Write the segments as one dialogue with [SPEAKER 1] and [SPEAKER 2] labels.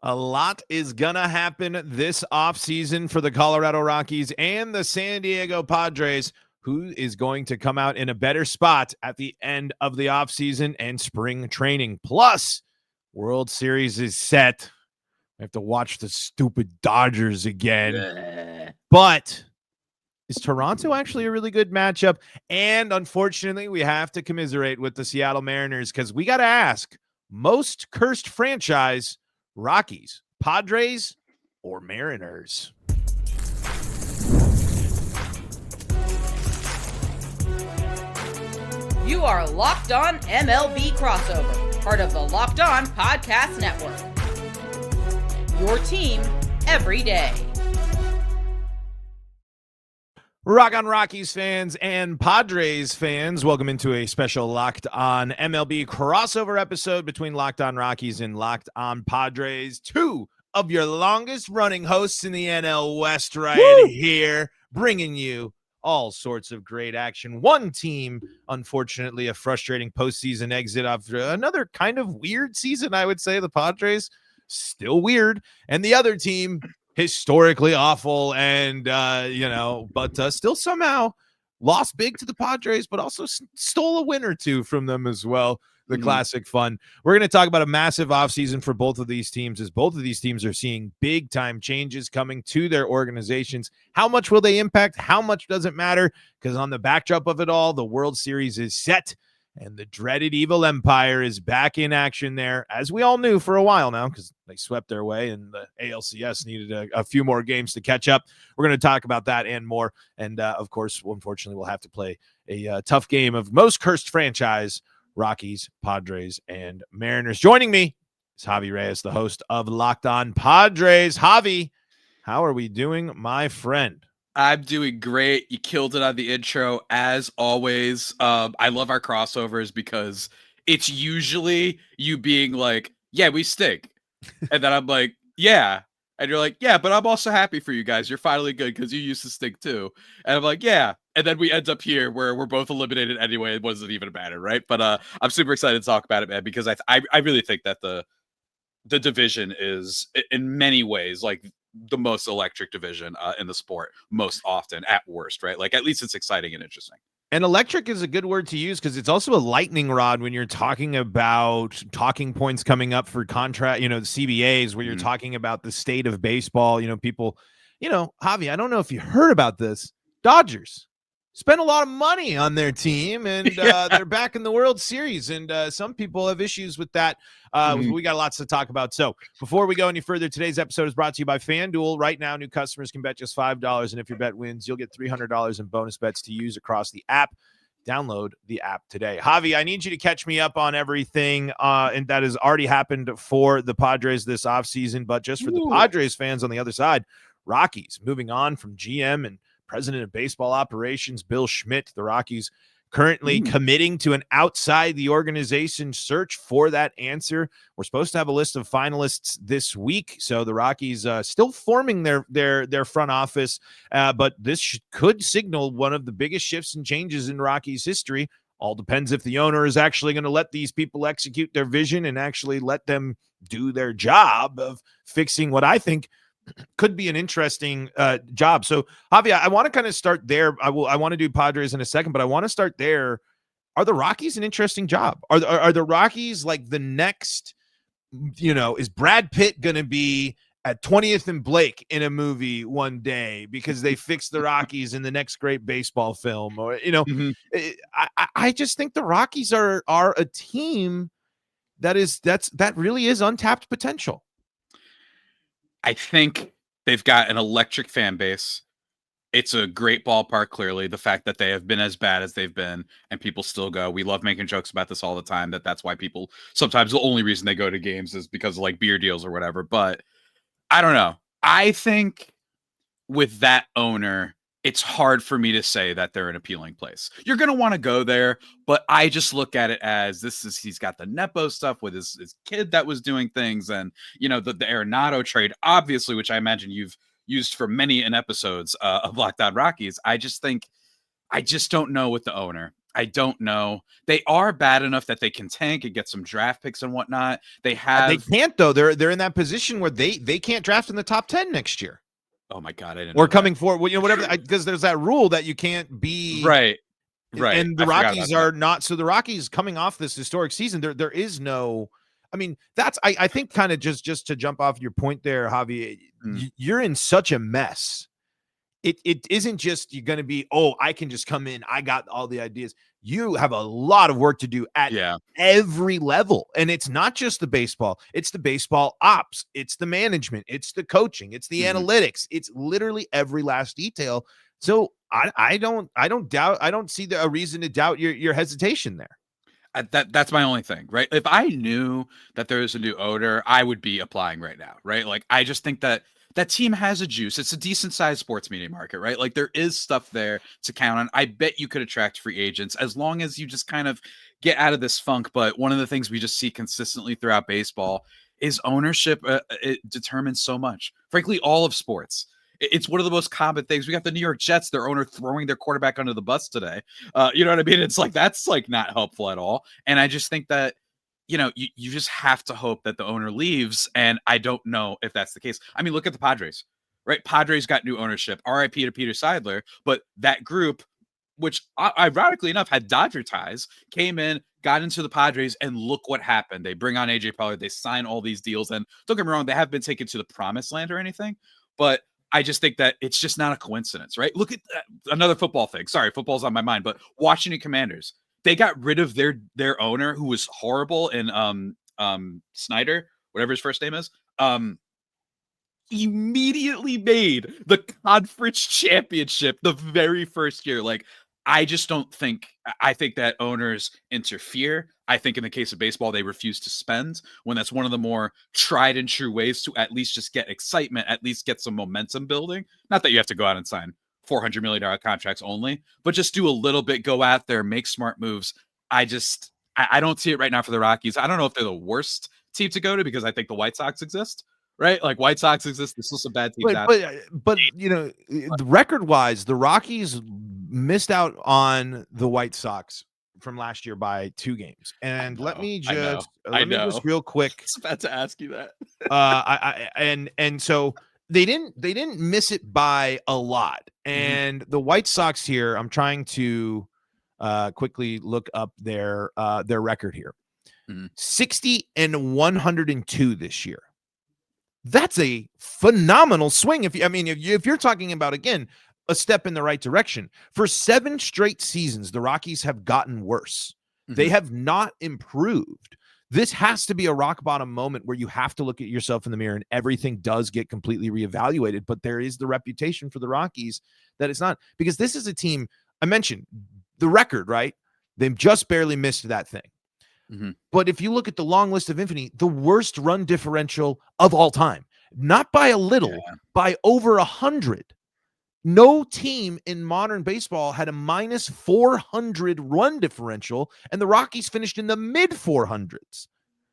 [SPEAKER 1] A lot is going to happen this offseason for the Colorado Rockies and the San Diego Padres. Who is going to come out in a better spot at the end of the offseason and spring training? Plus, World Series is set. I have to watch the stupid Dodgers again.
[SPEAKER 2] Bleh.
[SPEAKER 1] But is Toronto actually a really good matchup? And unfortunately, we have to commiserate with the Seattle Mariners because we got to ask, most cursed franchise, Rockies, Padres, or Mariners?
[SPEAKER 3] You are Locked On MLB Crossover, part of the Locked On Podcast Network. Your team every day.
[SPEAKER 1] Rock on Rockies fans and Padres fans, welcome into a special Locked On MLB crossover episode between Locked On Rockies and Locked On Padres. Two of your longest running hosts in the NL West here, bringing you all sorts of great action. One team, unfortunately, a frustrating postseason exit after another kind of weird season, I would say. The Padres, still weird. And the other team, historically awful and, but still somehow lost big to the Padres, but also stole a win or two from them as well. The classic fun. We're going to talk about a massive offseason for both of these teams, as both of these teams are seeing big time changes coming to their organizations. How much will they impact? How much doesn't matter? Because on the backdrop of it all, the World Series is set and the dreaded evil empire is back in action there, as we all knew for a while now, because they swept their way and the ALCS needed a few more games to catch up. We're going to talk about that and more. And of course, unfortunately, we'll have to play a tough game of most cursed franchise, Rockies, Padres, and Mariners. Joining me is Javi Reyes, the host of Locked On Padres. Javi, how are we doing, my friend?
[SPEAKER 2] I'm doing great. You killed it on the intro, as always. I love our crossovers because it's usually you being like, yeah, we stink. And then I'm like, yeah. And you're like, yeah, but I'm also happy for you guys. You're finally good because you used to stink too. And I'm like, yeah. And then we end up here where we're both eliminated anyway. It wasn't even matter, right? But I'm super excited to talk about it, man, because I really think that the division is in many ways like the most electric division in the sport most often, at worst, right? Like at least it's exciting and interesting.
[SPEAKER 1] And electric is a good word to use because it's also a lightning rod when you're talking about talking points coming up for contract, the CBAs, where you're talking about the state of baseball. People, Javi, I don't know if you heard about this. Dodgers spent a lot of money on their team, and they're back in the World Series. And some people have issues with that. We got lots to talk about. So before we go any further, today's episode is brought to you by FanDuel. Right now, new customers can bet just $5. And if your bet wins, you'll get $300 in bonus bets to use across the app. Download the app today. Javi, I need you to catch me up on everything and that has already happened for the Padres this offseason. But just for the Padres fans on the other side, Rockies moving on from GM and President of Baseball Operations, Bill Schmidt. The Rockies currently committing to an outside the organization search for that answer. We're supposed to have a list of finalists this week, so the Rockies still forming their front office, but this could signal one of the biggest shifts and changes in Rockies history. All depends if the owner is actually going to let these people execute their vision and actually let them do their job of fixing what I think could be an interesting job. So, Javi, I want to kind of start there. I want to do Padres in a second, but I want to start there. Are the Rockies an interesting job? Are the Rockies like the next, is Brad Pitt going to be at 20th and Blake in a movie one day because they fixed the Rockies in the next great baseball film? Or, I just think the Rockies are a team that really is untapped potential.
[SPEAKER 2] I think they've got an electric fan base. It's a great ballpark, clearly. The fact that they have been as bad as they've been and people still go. We love making jokes about this all the time, that's why people sometimes the only reason they go to games is because of like beer deals or whatever. But I don't know. I think with that owner, it's hard for me to say that they're an appealing place. You're going to want to go there, but I just look at it as he's got the Nepo stuff with his kid that was doing things, and, the Arenado trade, obviously, which I imagine you've used for many episodes of Locked On Rockies. I just don't know with the owner. I don't know. They are bad enough that they can tank and get some draft picks and whatnot. They
[SPEAKER 1] can't though. They're in that position where they can't draft in the top 10 next year.
[SPEAKER 2] Oh my God, I didn't.
[SPEAKER 1] Or coming forward, whatever, because there's that rule that you can't be
[SPEAKER 2] right.
[SPEAKER 1] And the Rockies are not. So the Rockies coming off this historic season, there is no. I mean, that's I think kind of just to jump off your point there, Javi. You're in such a mess. It isn't just you're going to be, I can just come in. I got all the ideas. You have a lot of work to do at every level. And it's not just the baseball. It's the baseball ops. It's the management. It's the coaching. It's the analytics. It's literally every last detail. So I don't see a reason to doubt your hesitation there.
[SPEAKER 2] That's my only thing, right? If I knew that there was a new owner, I would be applying right now, right? Like, I just think that team has a juice. It's a decent sized sports media market, right? Like, there is stuff there to count on. I bet you could attract free agents as long as you just kind of get out of this funk. But one of the things we just see consistently throughout baseball is ownership. It determines so much. Frankly, all of sports. It's one of the most common things. We got the New York Jets, their owner throwing their quarterback under the bus today. You know what I mean? It's like, that's like not helpful at all. And I just think that, you just have to hope that the owner leaves. And I don't know if that's the case. I mean, look at the Padres, right? Padres got new ownership, RIP to Peter Seidler, but that group, which ironically enough had Dodger ties, came in, got into the Padres, and look what happened. They bring on AJ Preller, they sign all these deals. And don't get me wrong, they haven't been taken to the promised land or anything, but I just think that it's just not a coincidence, right? Look at another football thing. Sorry, football's on my mind, but Washington Commanders, they got rid of their owner who was horrible in Snyder, whatever his first name is. Immediately made the conference championship the very first year. Like, I just don't think, I think that owners interfere. I think in the case of baseball, they refuse to spend when that's one of the more tried and true ways to at least just get excitement, at least get some momentum building. Not that you have to go out and sign $400 million contracts only, but just do a little bit, go out there, make smart moves. I don't see it right now for the Rockies. I don't know if they're the worst team to go to because I think the White Sox exist. Right, like White Sox exist. There's still some bad teams out.
[SPEAKER 1] But record-wise, the Rockies missed out on the White Sox from last year by 2 games. And let me just real quick.
[SPEAKER 2] I was about to ask you that.
[SPEAKER 1] And so they didn't miss it by a lot. And the White Sox here, I'm trying to quickly look up their record here. 60-102 this year. That's a phenomenal swing. If you're talking about, again, a step in the right direction. For 7 straight seasons, the Rockies have gotten worse. They have not improved. This has to be a rock bottom moment where you have to look at yourself in the mirror and everything does get completely reevaluated. But there is the reputation for the Rockies that it's not, because this is a team, I mentioned the record, right? They've just barely missed that thing. But if you look at the long list of infamy, the worst run differential of all time, not by a little, by over 100. No team in modern baseball had a minus 400 run differential, and the Rockies finished in the mid 400s.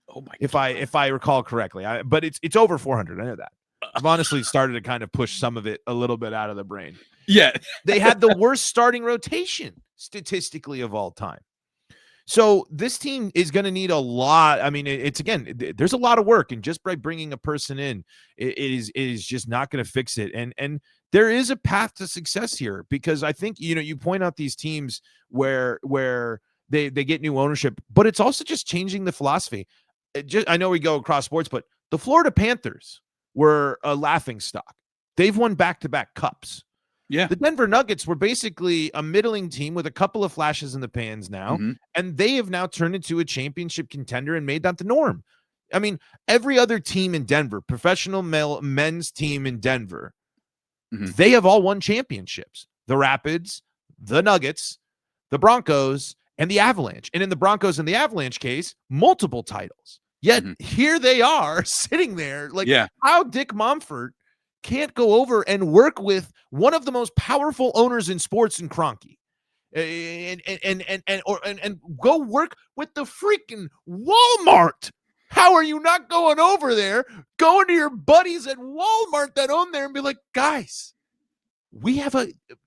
[SPEAKER 2] Oh my!
[SPEAKER 1] If I recall correctly, but it's over 400. I know that. I've honestly started to kind of push some of it a little bit out of the brain.
[SPEAKER 2] Yeah,
[SPEAKER 1] they had the worst starting rotation statistically of all time. So this team is going to need a lot. I mean, there's a lot of work, and just by bringing a person in, it is just not going to fix it. And there is a path to success here, because I think, you point out these teams where they get new ownership, but it's also just changing the philosophy. I know we go across sports, but the Florida Panthers were a laughing stock. They've won back-to-back cups.
[SPEAKER 2] Yeah.
[SPEAKER 1] The Denver Nuggets were basically a middling team with a couple of flashes in the pans now, and they have now turned into a championship contender and made that the norm. I mean, every other team in Denver, professional men's team in Denver, they have all won championships. The Rapids, the Nuggets, the Broncos, and the Avalanche. And in the Broncos and the Avalanche case, multiple titles. Yet here they are sitting there like how Dick Momfort can't go over and work with one of the most powerful owners in sports in Kroenke, and go work with the freaking Walmart. How are you not going over there, going to your buddies at Walmart that own there and be like, guys, we have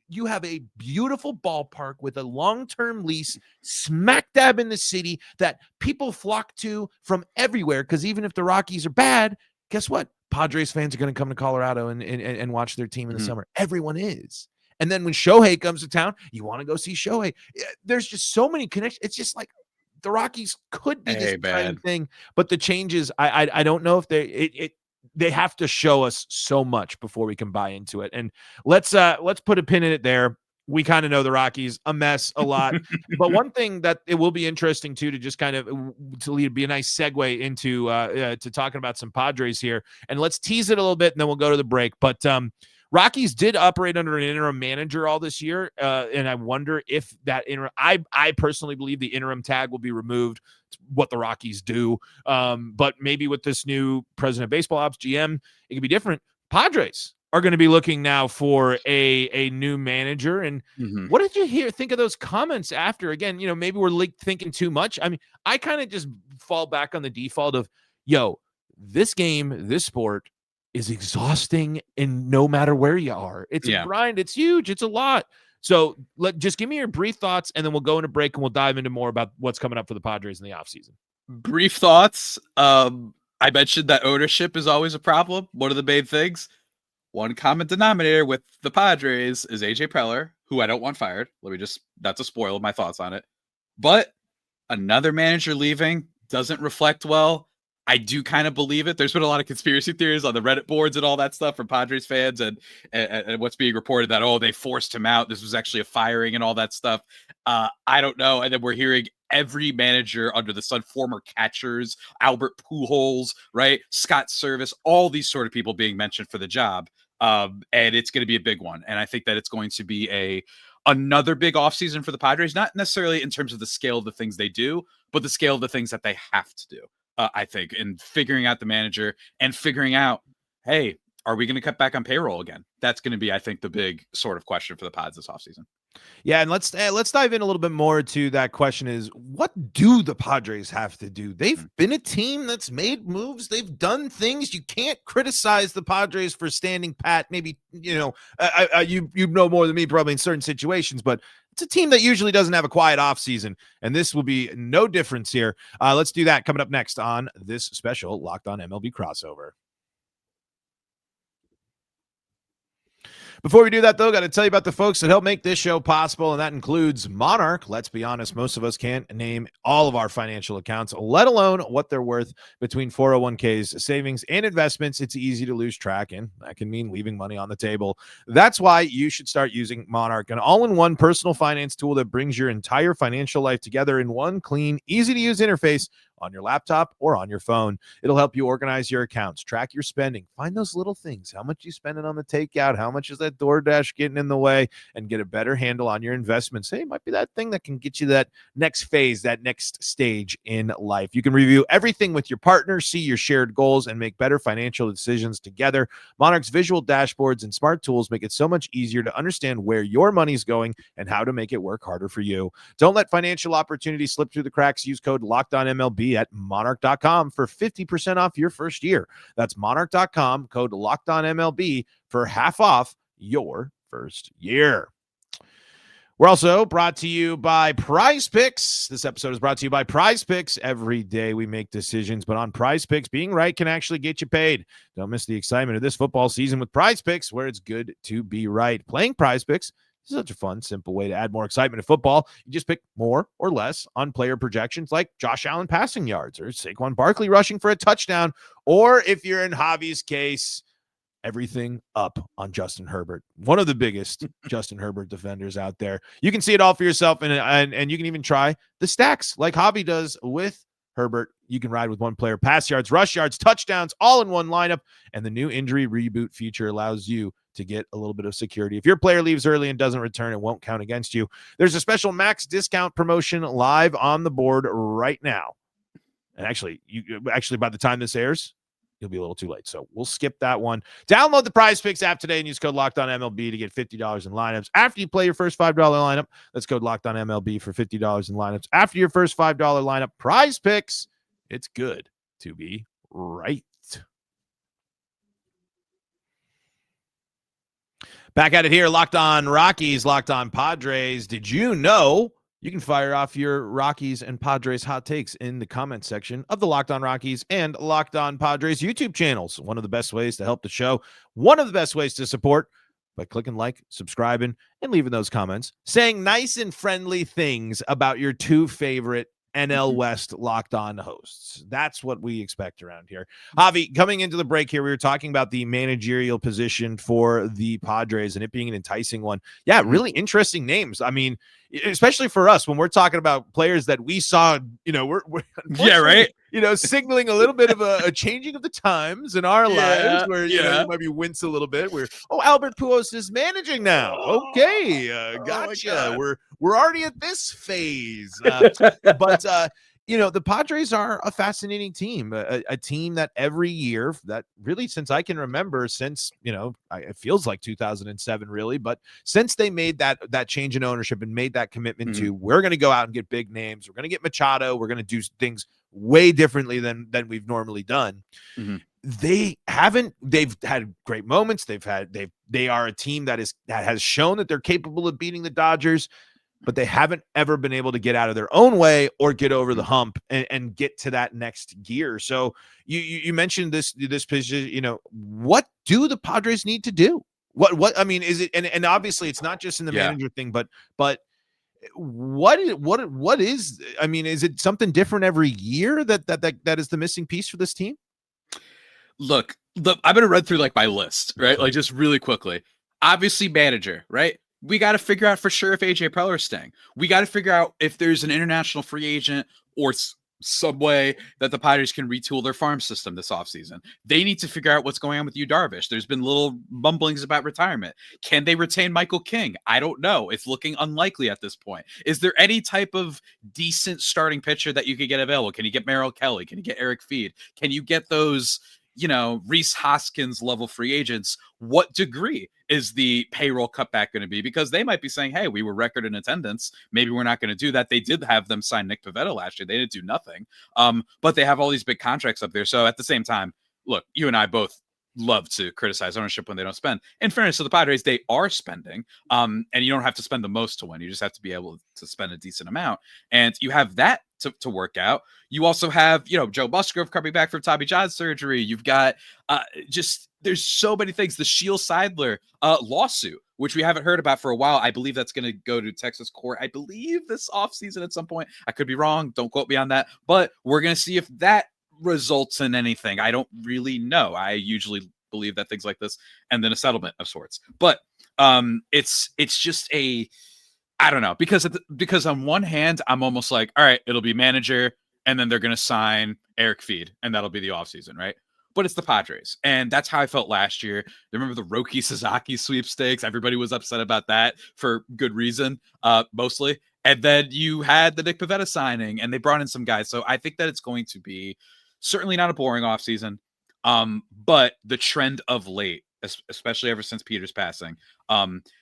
[SPEAKER 1] you have a beautiful ballpark with a long-term lease smack dab in the city that people flock to from everywhere. Because even if the Rockies are bad, guess what? Padres fans are going to come to Colorado and watch their team in the summer. Everyone is. And then when Shohei comes to town, you want to go see Shohei. There's just so many connections. It's just like the Rockies could be this exciting thing, but the changes, I don't know if they have to show us so much before we can buy into it. And let's put a pin in it there. We kind of know the Rockies a mess a lot, but one thing that it will be interesting too, to just kind of be a nice segue into to talking about some Padres here, and let's tease it a little bit and then we'll go to the break. But Rockies did operate under an interim manager all this year, and I wonder if that interim. I personally believe the interim tag will be removed. It's what the Rockies do, but maybe with this new president of baseball ops, GM, it could be different. Padres are going to be looking now for a new manager. And what did you think of those comments after? Again, maybe we're thinking too much. I mean, I kind of just fall back on the default of, this game, this sport is exhausting, and no matter where you are, it's a grind. It's huge. It's a lot. So just give me your brief thoughts, and then we'll go into break and we'll dive into more about what's coming up for the Padres in the offseason.
[SPEAKER 2] Brief thoughts. I mentioned that ownership is always a problem. One of the main things. One common denominator with the Padres is AJ Preller, who I don't want fired. That's a spoil of my thoughts on it. But another manager leaving doesn't reflect well. I do kind of believe it. There's been a lot of conspiracy theories on the Reddit boards and all that stuff from Padres fans and what's being reported that, they forced him out. This was actually a firing and all that stuff. I don't know. And then we're hearing every manager under the sun, former catchers, Albert Pujols, right? Scott Service, all these sort of people being mentioned for the job. And it's going to be a big one. And I think that it's going to be another big offseason for the Padres, not necessarily in terms of the scale of the things they do, but the scale of the things that they have to do. I think, and figuring out the manager and figuring out, hey, are we going to cut back on payroll again? That's going to be, I think, the big sort of question for the Pods this offseason.
[SPEAKER 1] Yeah, and let's dive in a little bit more to that question is, what do the Padres have to do? They've been a team that's made moves. They've done things. You can't criticize the Padres for standing pat. Maybe, you know more than me probably in certain situations, but it's a team that usually doesn't have a quiet offseason, and this will be no difference here. Let's do that coming up next on this special Locked On MLB crossover. Before we do that, though, got to tell you about the folks that help make this show possible, and that includes Monarch. Let's be honest, most of us can't name all of our financial accounts, let alone what they're worth. Between 401ks, savings, and investments, it's easy to lose track, and that can mean leaving money on the table. That's why you should start using Monarch, an all-in-one personal finance tool that brings your entire financial life together in one clean, easy-to-use interface on your laptop or on your phone. It'll help you organize your accounts, track your spending, find those little things, how much you spending on the takeout, how much is that DoorDash getting in the way, and get a better handle on your investments. Hey, it might be that thing that can get you that next phase, that next stage in life. You can review everything with your partner, see your shared goals, and make better financial decisions together. Monarch's visual dashboards and smart tools make it so much easier to understand where your money's going and how to make it work harder for you. Don't let financial opportunities slip through the cracks. Use code LOCKEDONMLB at monarch.com for 50% off your first year. That's monarch.com, code LOCKEDONMLB for half off your first year. We're also brought to you by PrizePicks. This episode is brought to you by PrizePicks. Every day we make decisions, but on PrizePicks, being right can actually get you paid. Don't miss the excitement of this football season with PrizePicks, where it's good to be right. Playing PrizePicks is such a fun, simple way to add more excitement to football. You just pick more or less on player projections like Josh Allen passing yards or Saquon Barkley rushing for a touchdown, or if you're in Javi's case, everything up on Justin Herbert, one of the biggest Justin Herbert defenders out there. You can see it all for yourself, and you can even try the stacks like Javi does with Herbert. You can ride with one player, pass yards, rush yards, touchdowns, all in one lineup, and the new injury reboot feature allows you to get a little bit of security. If your player leaves early and doesn't return, it won't count against you. There's a special max discount promotion live on the board right now. And actually, by the time this airs, you'll be a little too late. So we'll skip that one. Download the PrizePicks app today and use code LOCKEDONMLB to get $50 in lineups. After you play your first $5 lineup, that's code LOCKEDONMLB for $50 in lineups. After your first $5 lineup, PrizePicks, it's good to be right. Back at it here, Locked On Rockies, Locked On Padres. Did you know you can fire off your Rockies and Padres hot takes in the comment section of the Locked On Rockies and Locked On Padres YouTube channels? One of the best ways to help the show, one of the best ways to support, by clicking like, subscribing, and leaving those comments, saying nice and friendly things about your two favorite NL West Locked On hosts. That's what we expect around here. Javi, coming into the break here, we were talking about the managerial position for the Padres and it being an enticing one. Yeah, really interesting names. I mean, especially for us when we're talking about players that we saw, we're
[SPEAKER 2] yeah, right.
[SPEAKER 1] Signaling a little bit of a changing of the times in our lives where, you might be wince a little bit where, Albert Pujols is managing now. Okay. Gotcha. We're already at this phase. But the Padres are a fascinating team, a team that every year that really, since I can remember, since, it feels like 2007 really, but since they made that change in ownership and made that commitment to, we're going to go out and get big names. We're going to get Machado. We're going to do things way differently than we've normally done. They've had great moments. They are a team that has shown that they're capable of beating the Dodgers, but they haven't ever been able to get out of their own way or get over the hump and get to that next gear. So you mentioned this position, what do the Padres need to do? What I mean, is it, and obviously it's not just in the manager thing, but what is, I mean, is it something different every year that is the missing piece for this team?
[SPEAKER 2] Look, I'm going to run through like my list, right? Like just really quickly. Obviously manager, right? We got to figure out for sure if AJ Preller's staying. We got to figure out if there's an international free agent or some way that the Padres can retool their farm system this offseason. They need to figure out what's going on with Yu Darvish. There's been little mumblings about retirement. Can they retain Michael King? I don't know. It's looking unlikely at this point. Is there any type of decent starting pitcher that you could get available? Can you get Merrill Kelly? Can you get Eric Feed? Can you get those, Rhys Hoskins level free agents? What degree is the payroll cutback going to be? Because they might be saying, hey, we were record in attendance. Maybe we're not going to do that. They did have them sign Nick Pivetta last year. They didn't do nothing. But they have all these big contracts up there. So at the same time, look, you and I both love to criticize ownership when they don't spend. In fairness to the Padres, they are spending. And you don't have to spend the most to win. You just have to be able to spend a decent amount. And you have that to work out. You also have, Joe Musgrove coming back from Tommy John surgery. You've got there's so many things. The Shield Seidler lawsuit, which we haven't heard about for a while. I believe that's going to go to Texas court, I believe this offseason at some point. I could be wrong. Don't quote me on that. But we're going to see if that results in anything. I don't really know. I usually believe that things like this and then a settlement of sorts. But it's just I don't know, because on one hand, I'm almost like, all right, it'll be manager, and then they're going to sign Eric Feed, and that'll be the offseason, right? But it's the Padres, and that's how I felt last year. Remember the Roki Sasaki sweepstakes? Everybody was upset about that for good reason, mostly. And then you had the Nick Pivetta signing, and they brought in some guys. So I think that it's going to be certainly not a boring offseason, but the trend of late, especially ever since Peter's passing,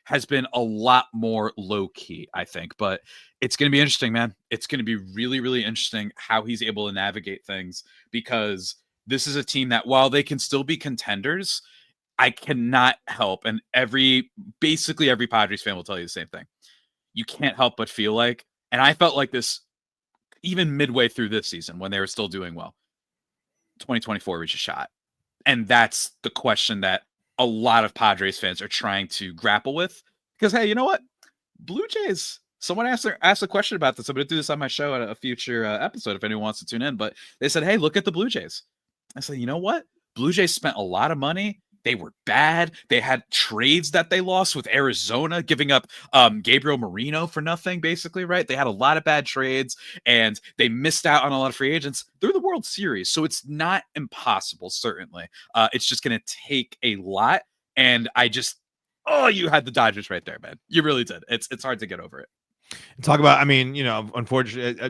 [SPEAKER 2] has been a lot more low key, I think. But it's going to be interesting, man. It's going to be really, really interesting how he's able to navigate things, because this is a team that, while they can still be contenders, I cannot help, and basically every Padres fan will tell you the same thing. You can't help but feel like, and I felt like this even midway through this season when they were still doing well, 2024 reached a shot. And that's the question that a lot of Padres fans are trying to grapple with, because, hey, you know what? Blue Jays, someone asked a question about this. I'm going to do this on my show at a future episode if anyone wants to tune in. But they said, hey, look at the Blue Jays. I said, you know what? Blue Jays spent a lot of money. They were bad. They had trades that they lost with Arizona, giving up Gabriel Marino for nothing, basically, right? They had a lot of bad trades, and they missed out on a lot of free agents. They're the World Series, so it's not impossible, certainly. It's just going to take a lot, and you had the Dodgers right there, man. You really did. It's hard to get over it.
[SPEAKER 1] Talk about, I mean, unfortunately,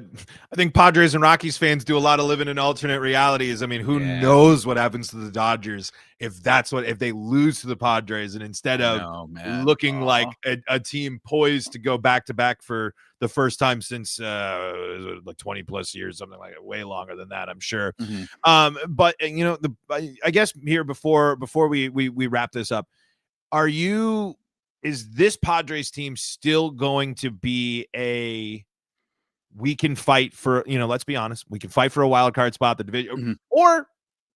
[SPEAKER 1] I think Padres and Rockies fans do a lot of living in alternate realities. I mean, who knows what happens to the Dodgers if they lose to the Padres, and instead of looking like a team poised to go back to back for the first time since like 20 plus years, something like it, way longer than that, I'm sure. But I guess here before we wrap this up, are you is this Padres team still going to be we can fight for, let's be honest, we can fight for a wild card spot, the division, or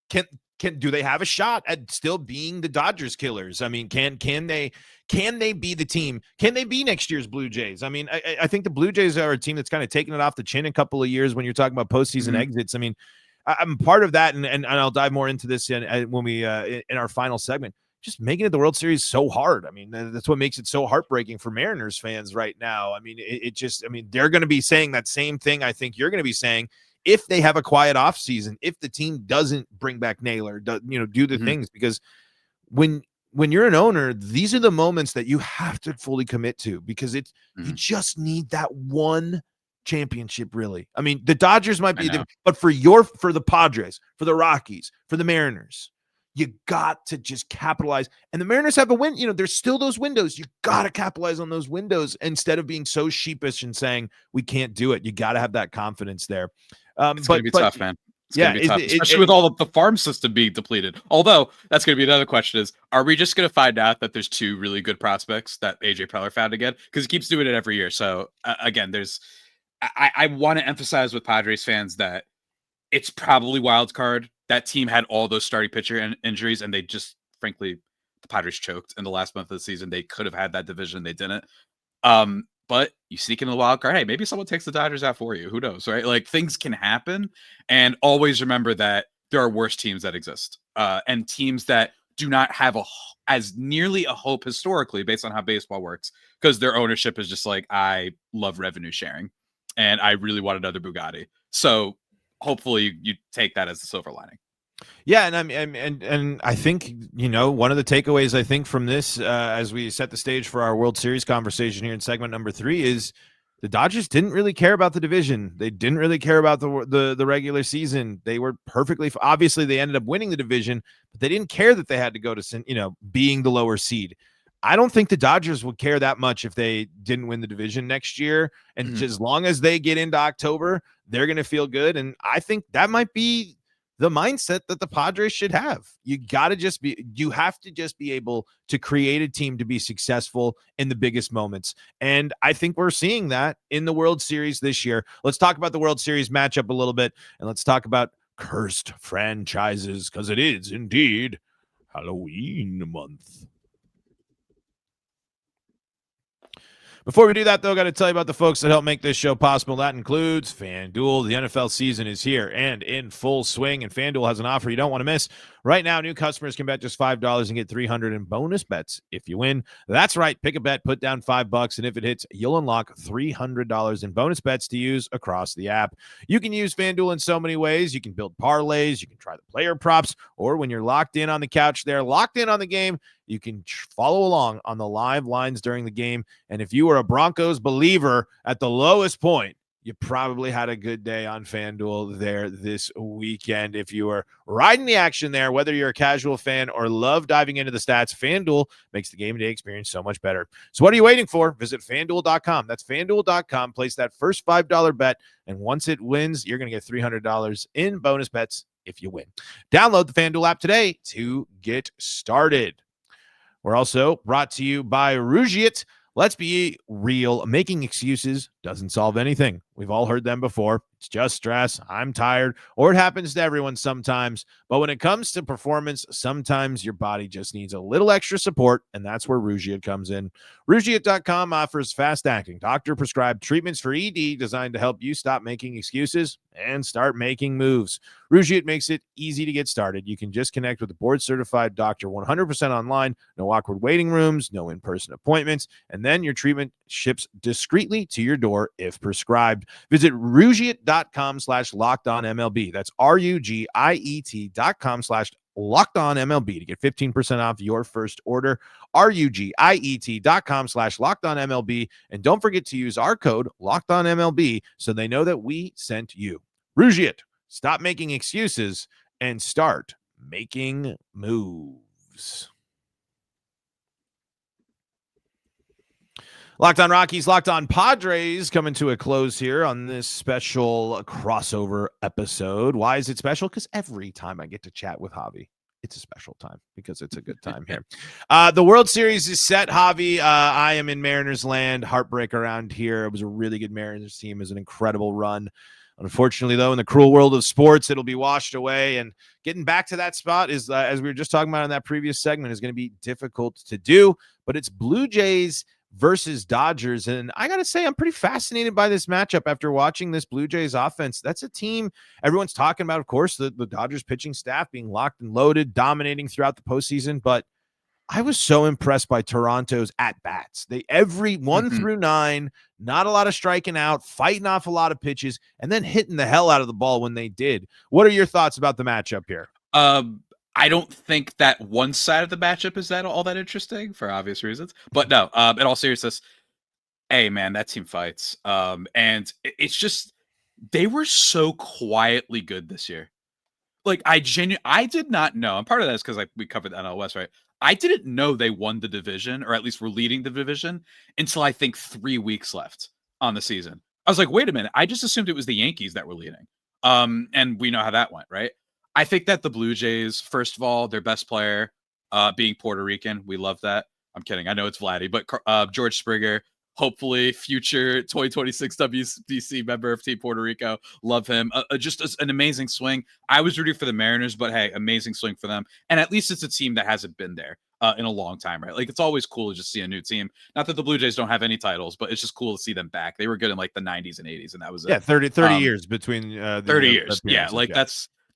[SPEAKER 1] do they have a shot at still being the Dodgers killers? I mean, can they be the team? Can they be next year's Blue Jays? I mean, I think the Blue Jays are a team that's kind of taken it off the chin a couple of years when you're talking about postseason exits. I mean, I'm part of that, and I'll dive more into this when we in our final segment. Just making it the World Series so hard. I mean, that's what makes it so heartbreaking for Mariners fans right now. I mean, they're going to be saying that same thing I think you're going to be saying if they have a quiet off season, if the team doesn't bring back Naylor, do the things, because when you're an owner, these are the moments that you have to fully commit to, because you just need that one championship, really. I mean, the Dodgers might be but for the Padres, for the Rockies, for the Mariners, you got to just capitalize. And the Mariners have a win. There's still those windows. You got to capitalize on those windows instead of being so sheepish and saying we can't do it. You got to have that confidence there.
[SPEAKER 2] It's going to be tough, man. It's going to be tough, especially with all of the farm system being depleted. Although that's going to be another question: are we just going to find out that there's two really good prospects that AJ Preller found again? Because he keeps doing it every year. So again, I want to emphasize with Padres fans that it's probably wild card. That team had all those starting pitcher injuries, and they just, frankly, the Padres choked in the last month of the season. They could have had that division. They didn't. But you sneak in the wild card. Hey, maybe someone takes the Dodgers out for you. Who knows, right? Like, things can happen. And always remember that there are worse teams that exist, and teams that do not have as nearly a hope historically based on how baseball works, because their ownership is just like, I love revenue sharing, and I really want another Bugatti. So hopefully you take that as the silver lining.
[SPEAKER 1] Yeah, and I think, one of the takeaways I think from this, as we set the stage for our World Series conversation here in segment number 3, is the Dodgers didn't really care about the division. They didn't really care about the regular season. They were obviously they ended up winning the division, but they didn't care that they had to go to being the lower seed. I don't think the Dodgers would care that much if they didn't win the division next year. And as long as they get into October, they're going to feel good. And I think that might be the mindset that the Padres should have. You have to just be able to create a team to be successful in the biggest moments. And I think we're seeing that in the World Series this year. Let's talk about the World Series matchup a little bit, and let's talk about cursed franchises, because it is indeed Halloween month. Before we do that, though, I got to tell you about the folks that help make this show possible. That includes FanDuel. The NFL season is here and in full swing, and FanDuel has an offer you don't want to miss. Right now, new customers can bet just $5 and get $300 in bonus bets if you win. That's right. Pick a bet, put down $5, and if it hits, you'll unlock $300 in bonus bets to use across the app. You can use FanDuel in so many ways. You can build parlays. You can try the player props, or when you're locked in on the couch there, locked in on the game, you can follow along on the live lines during the game. And if you were a Broncos believer at the lowest point, you probably had a good day on FanDuel there this weekend. If you were riding the action there, whether you're a casual fan or love diving into the stats, FanDuel makes the game day experience so much better. So what are you waiting for? Visit FanDuel.com. That's FanDuel.com. Place that first $5 bet, and once it wins, you're going to get $300 in bonus bets if you win. Download the FanDuel app today to get started. We're also brought to you by Rugiet. Let's be real. Making excuses doesn't solve anything. We've all heard them before. It's just stress. I'm tired. Or it happens to everyone sometimes. But when it comes to performance, sometimes your body just needs a little extra support, and that's where Rugiet comes in. Rugiet.com offers fast-acting, doctor-prescribed treatments for ED designed to help you stop making excuses and start making moves. Rugiet makes it easy to get started. You can just connect with a board-certified doctor 100% online, no awkward waiting rooms, no in-person appointments, and then your treatment ships discreetly to your door if prescribed. Visit Rugiet.com/LockedOnMLB. That's RUGIET.com/LockedOnMLB to get 15% off your first order. RUGIET.com/LockedOnMLB. And don't forget to use our code LockedOnMLB so they know that we sent you. Rugiet, stop making excuses and start making moves. Locked on Rockies, Locked on Padres coming to a close here on this special crossover episode. Why is it special? Because every time I get to chat with Javi, it's a special time because it's a good time here. The World Series is set, Javi. I am in Mariners land. Heartbreak around here. It was a really good Mariners team. It was an incredible run. Unfortunately, though, in the cruel world of sports, it'll be washed away. And getting back to that spot is, as we were just talking about in that previous segment, is going to be difficult to do. But it's Blue Jays versus Dodgers. And I got to say, I'm pretty fascinated by this matchup after watching this Blue Jays offense. That's a team everyone's talking about, of course, the Dodgers pitching staff being locked and loaded, dominating throughout the postseason. But I was so impressed by Toronto's at-bats. They every 1 through 9, not a lot of striking out, fighting off a lot of pitches, and then hitting the hell out of the ball when they did. What are your thoughts about the matchup here?
[SPEAKER 2] I don't think that one side of the matchup is all that interesting for obvious reasons. But no, in all seriousness, hey man, that team fights. And it's just they were so quietly good this year. Like I did not know. And part of that is because we covered the NL West, right? I didn't know they won the division, or at least were leading the division, until I think 3 weeks left on the season. I was like, wait a minute, I just assumed it was the Yankees that were leading. And we know how that went, right? I think that the Blue Jays, first of all, their best player being Puerto Rican. We love that. I'm kidding. I know it's Vladdy, but George Springer, hopefully future 2026 WBC member of Team Puerto Rico. Love him. Just an amazing swing. I was rooting for the Mariners, but hey, amazing swing for them. And at least it's a team that hasn't been there in a long time, right? Like it's always cool to just see a new team. Not that the Blue Jays don't have any titles, but it's just cool to see them back. They were good in like the 90s and 80s, and that was it.
[SPEAKER 1] Yeah, 30 years between
[SPEAKER 2] 30 years. Yeah, like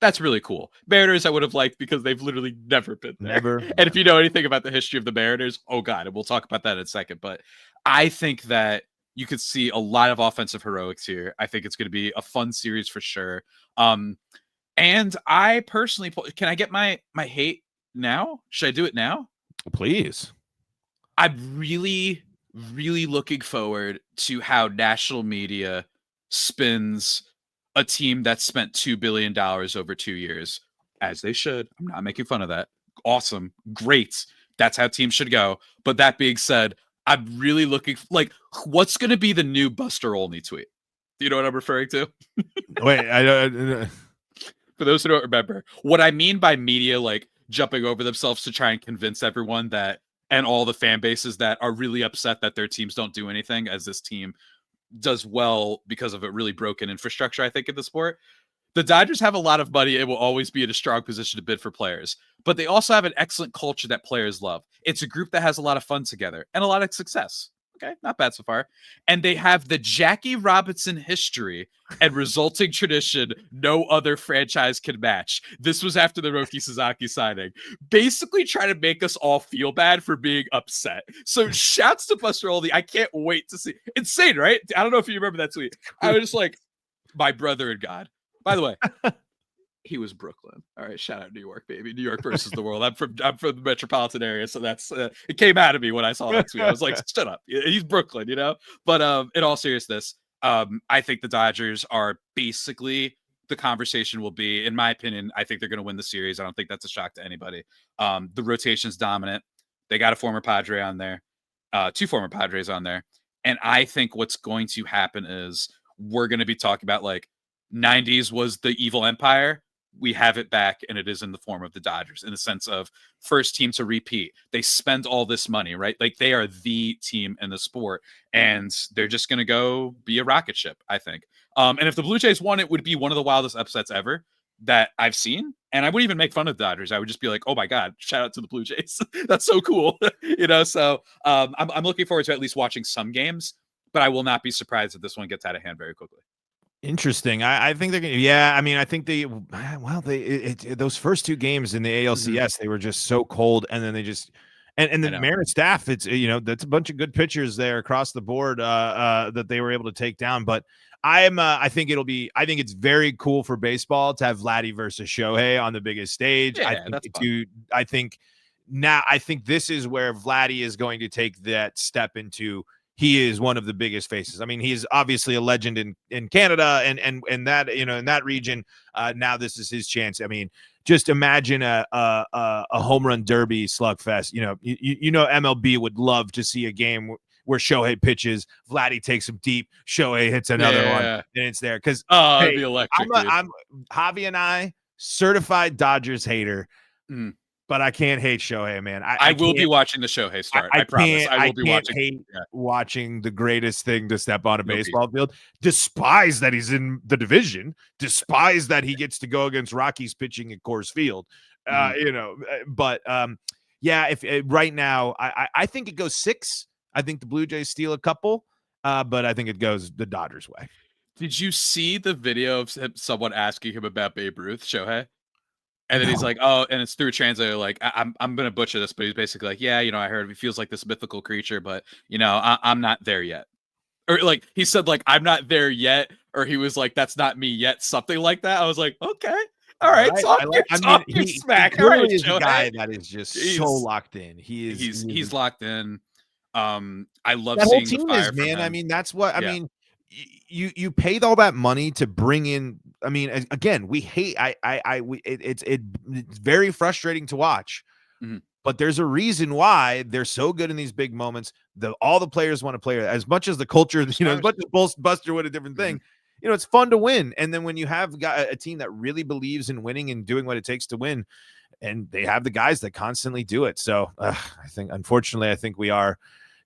[SPEAKER 2] that's really cool. Mariners I would have liked because they've literally never been there.
[SPEAKER 1] Never.
[SPEAKER 2] And if you know anything about the history of the Mariners, oh God, and we'll talk about that in a second. But I think that you could see a lot of offensive heroics here. I think it's going to be a fun series for sure. And I personally, can I get my hate now? Should I do it now?
[SPEAKER 1] Please.
[SPEAKER 2] I'm really, really looking forward to how national media spins a team that spent $2 billion over 2 years, as they should. I'm not making fun of that. Awesome. Great. That's how teams should go. But that being said, I'm really looking like what's going to be the new Buster Olney tweet. Do you know what I'm referring to?
[SPEAKER 1] Wait, I don't.
[SPEAKER 2] For those who don't remember, what I mean by media like jumping over themselves to try and convince everyone that, and all the fan bases that are really upset that their teams don't do anything, as this team does well because of a really broken infrastructure, I think, in the sport. The Dodgers have a lot of money and will always be in a strong position to bid for players, but they also have an excellent culture that players love. It's a group that has a lot of fun together and a lot of success. Okay, not bad so far. And they have the Jackie Robinson history and resulting tradition no other franchise can match. This was after the Roki Sasaki signing. Basically trying to make us all feel bad for being upset. So shouts to Buster Olney. I can't wait to see. Insane, right? I don't know if you remember that tweet. I was just like, my brother in God. By the way, he was Brooklyn. All right, shout out New York, baby. New York versus the world. I'm from the metropolitan area, so that's it came out of me when I saw that tweet. I was like, shut up. He's Brooklyn, you know? But in all seriousness, I think the Dodgers are basically, the conversation will be, in my opinion, I think they're going to win the series. I don't think that's a shock to anybody. The rotation's dominant. They got a former Padre on there, 2 former Padres on there. And I think what's going to happen is we're going to be talking about like 90s was the evil empire. We have it back, and it is in the form of the Dodgers, in the sense of first team to repeat. They spend all this money, right? Like they are the team in the sport, and they're just going to go be a rocket ship, I think. And if the Blue Jays won, it would be one of the wildest upsets ever that I've seen. And I wouldn't even make fun of the Dodgers. I would just be like, oh my God, shout out to the Blue Jays. That's so cool. You know, so I'm looking forward to at least watching some games, but I will not be surprised if this one gets out of hand very quickly.
[SPEAKER 1] Interesting. I think they're gonna. Yeah, I mean, I think those first 2 games in the ALCS, they were just so cold, and then they just and the Mariners staff. It's that's a bunch of good pitchers there across the board that they were able to take down. But I think it's very cool for baseball to have Vladdy versus Shohei on the biggest stage.
[SPEAKER 2] Yeah,
[SPEAKER 1] I think this is where Vladdy is going to take that step into. He is one of the biggest faces. I mean, he's obviously a legend in Canada and that, in that region. Now this is his chance. I mean, just imagine a home run derby slugfest. MLB would love to see a game where Shohei pitches, Vladdy takes him deep, Shohei hits another one, and it's there. Because
[SPEAKER 2] it'd be electric.
[SPEAKER 1] I'm Javi and I, certified Dodgers hater. But I can't hate Shohei, man.
[SPEAKER 2] I will be watching the Shohei start. I promise. I will be watching.
[SPEAKER 1] Watching the greatest thing to step on a
[SPEAKER 2] No
[SPEAKER 1] baseball field. Despise that he's in the division. Despise that he gets to go against Rockies pitching at Coors Field. But if right now, I think it goes 6. I think the Blue Jays steal a couple, but I think it goes the Dodgers' way.
[SPEAKER 2] Did you see the video of someone asking him about Babe Ruth, Shohei? And then he's like, oh, and it's through a translator. Like, I'm going to butcher this, but he's basically like, yeah, I heard he feels like this mythical creature, but I'm not there yet. Or like he said, like, I'm not there yet. Or he was like, that's not me yet. Something like that. I was like, okay, all right.
[SPEAKER 1] He's smack. All right, is a guy that is just so locked in.
[SPEAKER 2] He's locked in. I love
[SPEAKER 1] that
[SPEAKER 2] seeing
[SPEAKER 1] whole team
[SPEAKER 2] the fire
[SPEAKER 1] is, man.
[SPEAKER 2] from him.
[SPEAKER 1] I mean, that's what I mean. You paid all that money to bring in. I mean, again, we hate. It's very frustrating to watch.
[SPEAKER 2] Mm-hmm.
[SPEAKER 1] But there's a reason why they're so good in these big moments. All the players want to play as much as the culture. As much as Buster would a different thing. It's fun to win. And then when you have got a team that really believes in winning and doing what it takes to win, and they have the guys that constantly do it. So I think, unfortunately, we are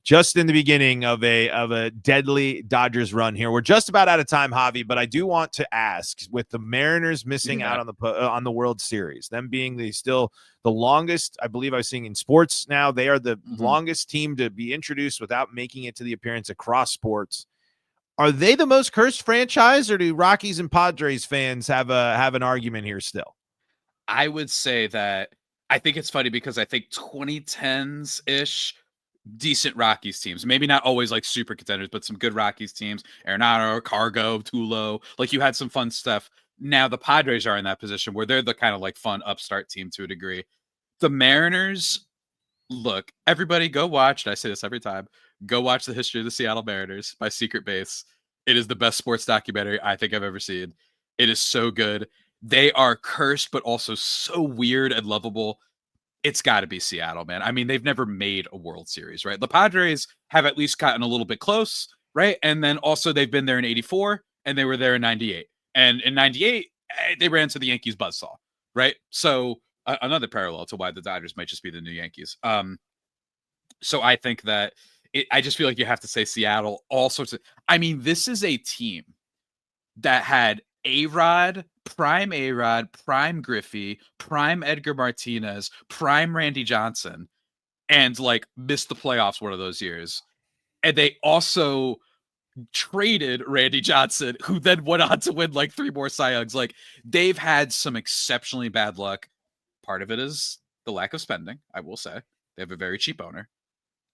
[SPEAKER 1] just in the beginning of a deadly Dodgers run here. We're just about out of time, Javi, but I do want to ask, with the Mariners missing out on the World Series, them being still the longest, I believe I was seeing in sports now, they are the longest team to be introduced without making it to the appearance across sports. Are they the most cursed franchise, or do Rockies and Padres fans have an argument here still?
[SPEAKER 2] I would say that I think it's funny because I think 2010s-ish decent Rockies teams, maybe not always like super contenders, but some good Rockies teams, Arenado, Cargo, Tulo, like you had some fun stuff. Now the Padres are in that position where they're the kind of like fun upstart team to a degree. The Mariners, look, everybody go watch, and I say this every time, go watch The History of the Seattle Mariners by Secret Base. It is the best sports documentary I think I've ever seen. It is so good. They are cursed, but also so weird and lovable. It's got to be Seattle, man. I mean, they've never made a World Series, right? The Padres have at least gotten a little bit close, right? And then also they've been there in 84 and they were there in 98. And in 98, they ran to the Yankees buzzsaw, right? So another parallel to why the Dodgers might just be the new Yankees. So I think that I just feel like you have to say Seattle, all sorts of, I mean, this is a team that had prime Griffey, prime Edgar Martinez, prime Randy Johnson, and like missed the playoffs one of those years. And they also traded Randy Johnson, who then went on to win like 3 more Cy Youngs. Like, they've had some exceptionally bad luck. Part of it is the lack of spending, I will say. They have a very cheap owner,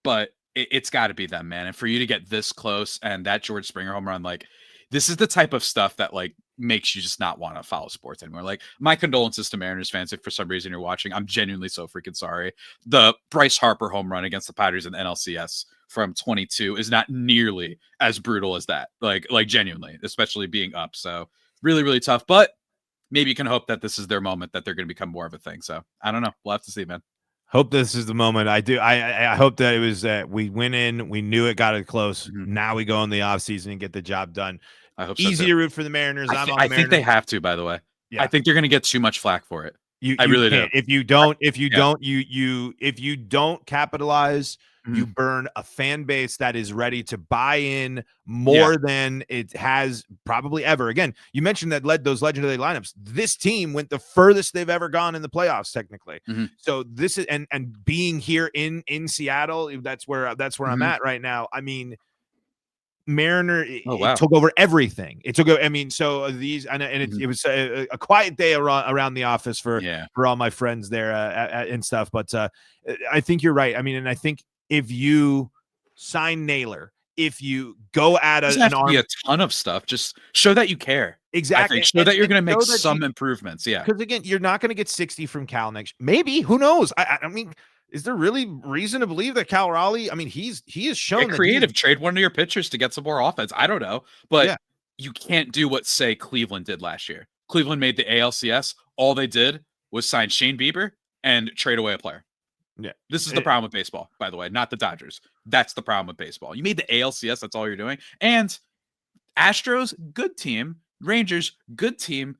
[SPEAKER 2] but it's got to be them, man. And for you to get this close and that George Springer home run, like, this is the type of stuff that like makes you just not want to follow sports anymore. Like, my condolences to Mariners fans if for some reason you're watching. I'm genuinely so freaking sorry. The Bryce Harper home run against the Padres in the NLCS from 22 is not nearly as brutal as that. Like genuinely, especially being up. So really, really tough. But maybe you can hope that this is their moment, that they're going to become more of a thing. So I don't know. We'll have to see, man.
[SPEAKER 1] Hope this is the moment. I do. I hope that it was that we went in, we knew it, got it close. Now we go in the offseason and get the job done.
[SPEAKER 2] I hope
[SPEAKER 1] easy
[SPEAKER 2] so
[SPEAKER 1] to root for the Mariners.
[SPEAKER 2] I think they have to, by the way. Yeah. I think they're going to get too much flack for it. I really do.
[SPEAKER 1] If you don't capitalize, you burn a fan base that is ready to buy in more than it has probably ever. Again, you mentioned that those legendary lineups. This team went the furthest they've ever gone in the playoffs, technically. So this is and being here in Seattle, that's where I'm at right now. I mean, Mariner, it took over everything. It took. I mean, so these it was a quiet day around the office for all my friends there and stuff. But I think you're right. I mean, and I think if you sign Naylor, if you go at
[SPEAKER 2] a ton of stuff, just show that you care.
[SPEAKER 1] Exactly.
[SPEAKER 2] Show that you're going to make some improvements. Yeah.
[SPEAKER 1] Because again, you're not going to get 60 from Cal next. Maybe, who knows? I mean, is there really reason to believe that Cal Raleigh? I mean, he has shown
[SPEAKER 2] creative. Trade one of your pitchers to get some more offense. I don't know, but you can't do what say Cleveland did last year. Cleveland made the ALCS. All they did was sign Shane Bieber and trade away a player.
[SPEAKER 1] Yeah,
[SPEAKER 2] this is the problem with baseball, by the way, not the Dodgers. That's the problem with baseball. You made the ALCS. That's all you're doing. And Astros, good team. Rangers, good team.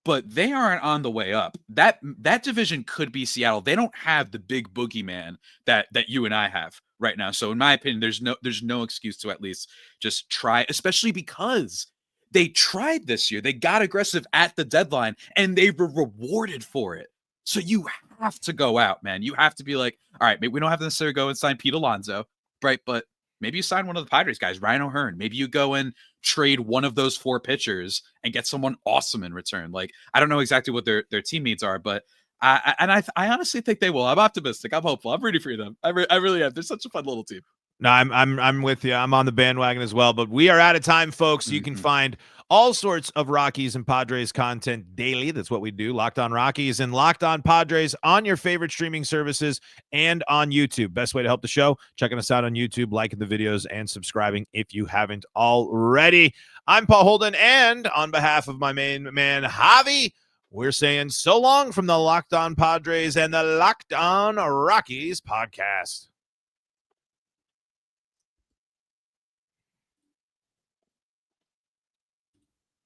[SPEAKER 2] but they aren't on the way up. That division could be Seattle. They don't have the big boogeyman that you and I have right now. So in my opinion, there's no excuse to at least just try, especially because they tried this year. They got aggressive at the deadline and they were rewarded for it. So you have to go out, man. You have to be like, all right, maybe we don't have to necessarily go and sign Pete Alonso, right? But maybe you sign one of the Padres guys, Ryan O'Hearn. Maybe you go and trade one of those 4 pitchers and get someone awesome in return. Like, I don't know exactly what their team needs are, but I honestly think they will. I'm optimistic. I'm hopeful. I'm rooting for them. I really am. They're such a fun little team.
[SPEAKER 1] No, I'm with you. I'm on the bandwagon as well, but we are out of time, folks. You can find all sorts of Rockies and Padres content daily. That's what we do. Locked On Rockies and Locked On Padres on your favorite streaming services and on YouTube. Best way to help the show, checking us out on YouTube, liking the videos, and subscribing if you haven't already. I'm Paul Holden, and on behalf of my main man, Javi, we're saying so long from the Locked On Padres and the Locked On Rockies podcast.